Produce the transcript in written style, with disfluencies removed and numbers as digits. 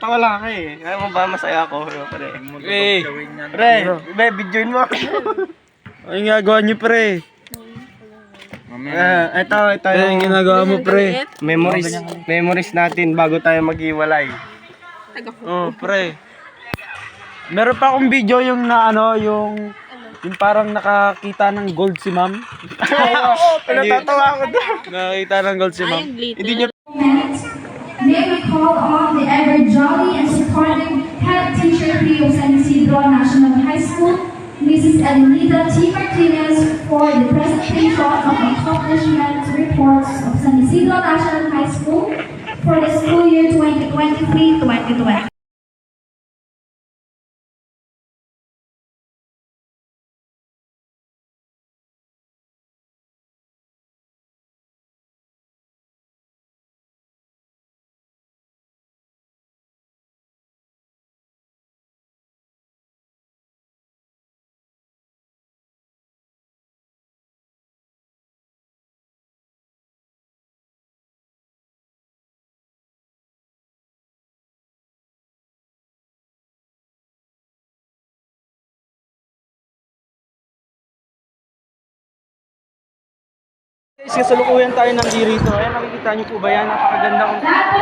Natawa lang ako eh. Kaya mo ba masaya ako? Pre. Pre, videoin mo. Ay, ginagawa niyo, pre. Ito Yung yung ginagawa mo, pre. memories natin bago tayo maghiwalay. Oh, pre. Meron pa akong video yung na ano, yung parang nakakita ng gold si ma'am. Natatawa ako doon. Nakakita ng gold si ma'am. Hindi nyo May we call on the ever jolly and supportive head teacher trio of San Isidro National High School, Mrs. Elenita T. Martinez, for the presentation of accomplishment reports of San Isidro National High School for the school year 2023-2020. Guys, kasalukuyan tayo ng dirito. Ayan, nakikita niyo po ba yan? Napakaganda kong... Lahat po